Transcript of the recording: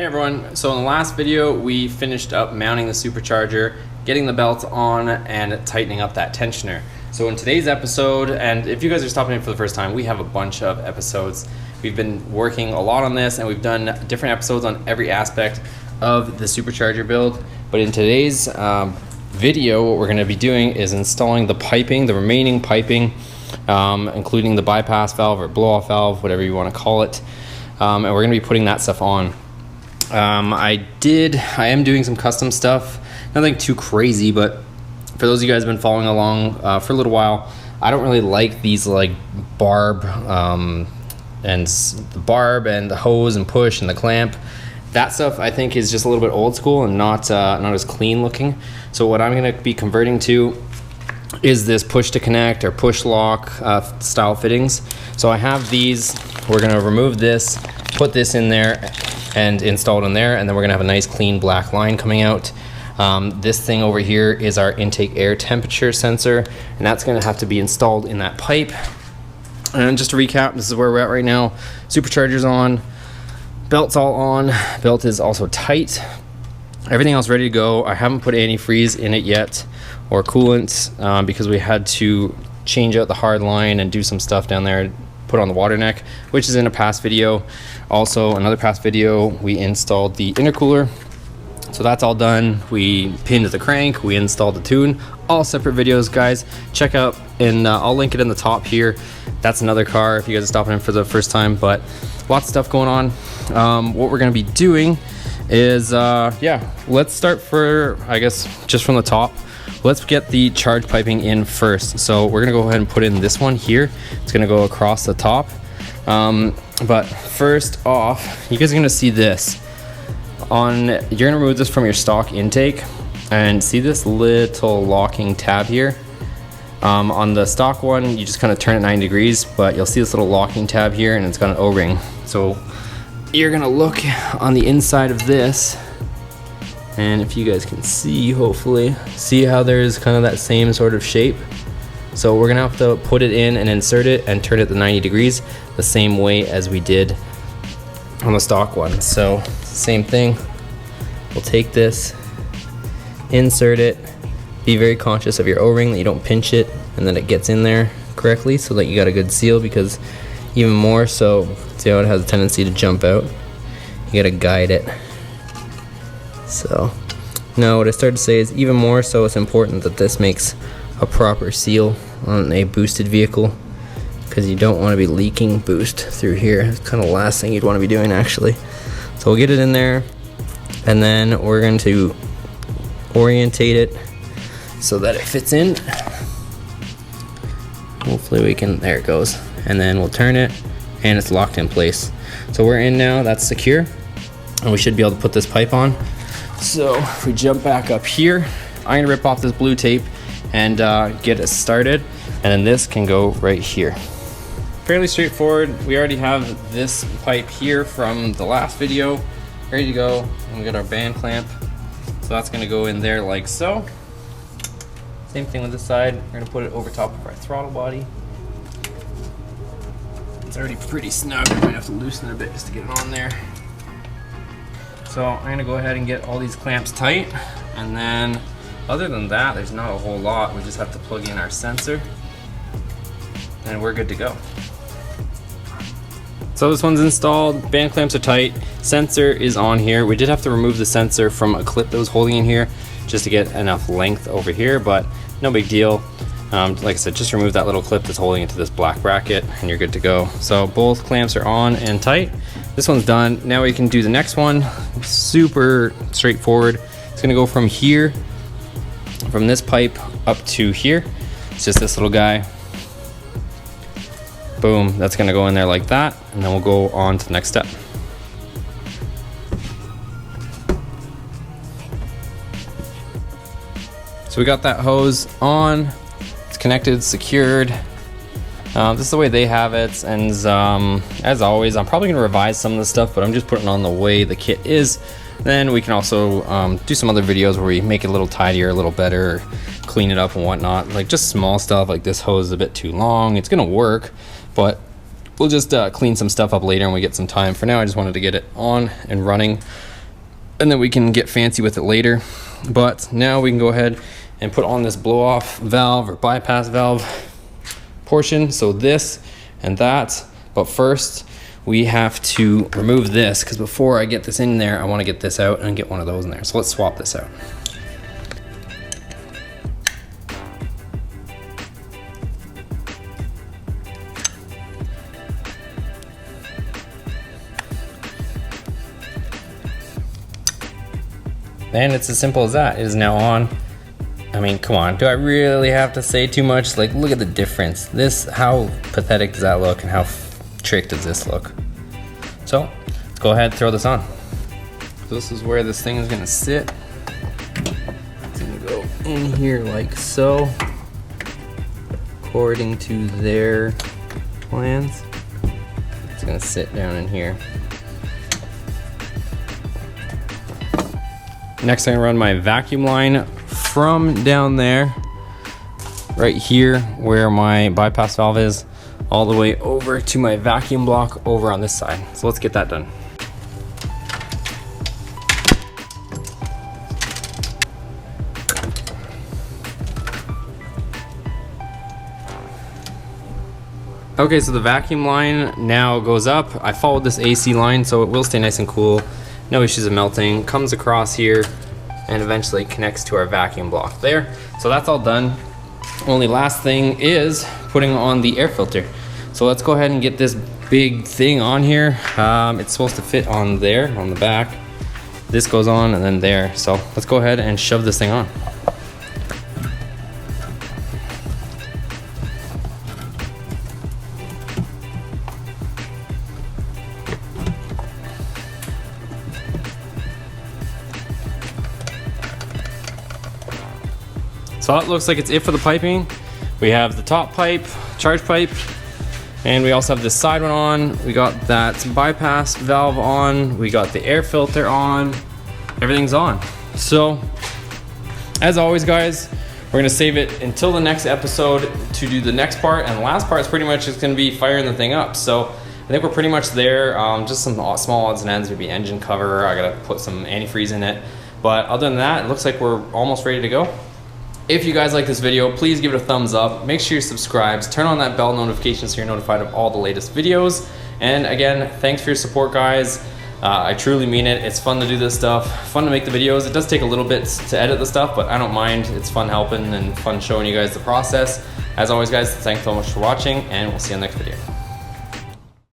Hey everyone, so in the last video we finished up mounting the supercharger, getting the belts on, and tightening up that tensioner. So in today's episode, and if you guys are stopping in for the first time, we have a bunch of episodes. We've been working a lot on this and we've done different episodes on every aspect of the supercharger build. But in today's video, what we're going to be doing is installing the piping, the remaining piping, including the bypass valve or blow-off valve, whatever you want to call it. And we're going to be putting that stuff on. I am doing some custom stuff, nothing too crazy, but for those of you guys who have been following along for a little while, I don't really like these like barb and the barb and the hose and push and the clamp. That stuff I think is just a little bit old school and not as clean looking. So what I'm going to be converting to is this push to connect or push lock style fittings. So I have these. We're going to remove this, put this in there and install it in there, and then we're gonna have a nice clean black line coming out. This thing over here is our intake air temperature sensor, and that's gonna have to be installed in that pipe. And just to recap, this is where we're at right now. Supercharger's on, belt's all on, belt is also tight. Everything else ready to go. I haven't put antifreeze in it yet, or coolant, because we had to change out the hard line and do some stuff down there, put on the water neck, which is in a past video. Also, another past video, we installed the intercooler. So that's all done. We pinned the crank, we installed the tune. All separate videos, guys. Check out, and I'll link it in the top here. That's another car if you guys are stopping in for the first time, but lots of stuff going on. What we're gonna be doing is, let's start just from the top. Let's get the charge piping in first. So we're gonna go ahead and put in this one here. It's gonna go across the top. But first off, you guys are gonna see this. You're gonna remove this from your stock intake, and see this little locking tab here. On the stock one, you just kind of turn it 90 degrees, but you'll see this little locking tab here, and it's got an O-ring. So you're gonna look on the inside of this, and if you guys can see, hopefully, see how there's kind of that same sort of shape. So we're gonna have to put it in and insert it and turn it to 90 degrees the same way as we did on the stock one. So same thing, we'll take this, insert it, be very conscious of your O-ring that you don't pinch it and that it gets in there correctly so that you got a good seal, because even more so, see how it has a tendency to jump out? You gotta guide it. So now what I started to say is, even more so, it's important that this makes a proper seal on a boosted vehicle, because you don't want to be leaking boost through here. It's kind of the last thing you'd want to be doing, actually. So we'll get it in there, and then we're going to orientate it so that it fits in. Hopefully we can, there it goes. And then we'll turn it and it's locked in place. So we're in now, that's secure, and we should be able to put this pipe on. So if we jump back up here, I'm gonna rip off this blue tape and get it started, and then this can go right here. Fairly straightforward. We already have this pipe here from the last video ready to go, and we got our band clamp, so that's going to go in there like so. Same thing with this side. We're going to put it over top of our throttle body. It's already pretty snug. I might have to loosen it a bit just to get it on there. So I'm going to go ahead and get all these clamps tight, and then other than that, there's not a whole lot. We just have to plug in our sensor, and we're good to go. So this one's installed, band clamps are tight, sensor is on here. We did have to remove the sensor from a clip that was holding in here just to get enough length over here, but no big deal. Like I said, just remove that little clip that's holding it to this black bracket and you're good to go. So both clamps are on and tight. This one's done. Now we can do the next one. Super straightforward. It's gonna go from here, from this pipe up to here. It's just this little guy. Boom, that's gonna go in there like that, and then we'll go on to the next step. So we got that hose on, it's connected, secured. This is the way they have it, and as always, I'm probably gonna revise some of the stuff, but I'm just putting on the way the kit is. Then we can also do some other videos where we make it a little tidier, a little better, clean it up and whatnot. Like just small stuff, like this hose is a bit too long. It's gonna work, but we'll just clean some stuff up later when we get some time. For now, I just wanted to get it on and running. and then we can get fancy with it later. But now we can go ahead and put on this blow off valve or bypass valve portion. So this and that, but first we have to remove this, because before I get this in there, I want to get this out and get one of those in there. So let's swap this out. And it's as simple as that. It is now on. I mean, come on, do I really have to say too much? Like, look at the difference. This, how pathetic does that look, and how tricked does this look? So, let's go ahead and throw this on. So this is where this thing is gonna sit. It's gonna go in here like so, according to their plans. It's gonna sit down in here. Next, I'm gonna run my vacuum line from down there, right here where my bypass valve is, all the way over to my vacuum block over on this side. So let's get that done. Okay, so the vacuum line now goes up. I followed this AC line so it will stay nice and cool. No issues of melting. Comes across here and eventually connects to our vacuum block there. So that's all done. Only last thing is putting on the air filter. So let's go ahead and get this big thing on here. It's supposed to fit on there, on the back. This goes on and then there. So let's go ahead and shove this thing on. So that looks like it's it for the piping. We have the top pipe, charge pipe, and we also have this side one on. We got that bypass valve on. We got the air filter on. Everything's on. So, as always, guys, we're gonna save it until the next episode to do the next part, and the last part is pretty much just gonna be firing the thing up. So, I think we're pretty much there. Just some small odds and ends, maybe engine cover. I gotta put some antifreeze in it. But other than that, it looks like we're almost ready to go. If you guys like this video, please give it a thumbs up. Make sure you subscribe. Turn on that bell notification so you're notified of all the latest videos. And again, thanks for your support, guys. I truly mean it. It's fun to do this stuff, fun to make the videos. It does take a little bit to edit the stuff, but I don't mind. It's fun helping and fun showing you guys the process. As always, guys, thanks so much for watching, and we'll see you in the next video.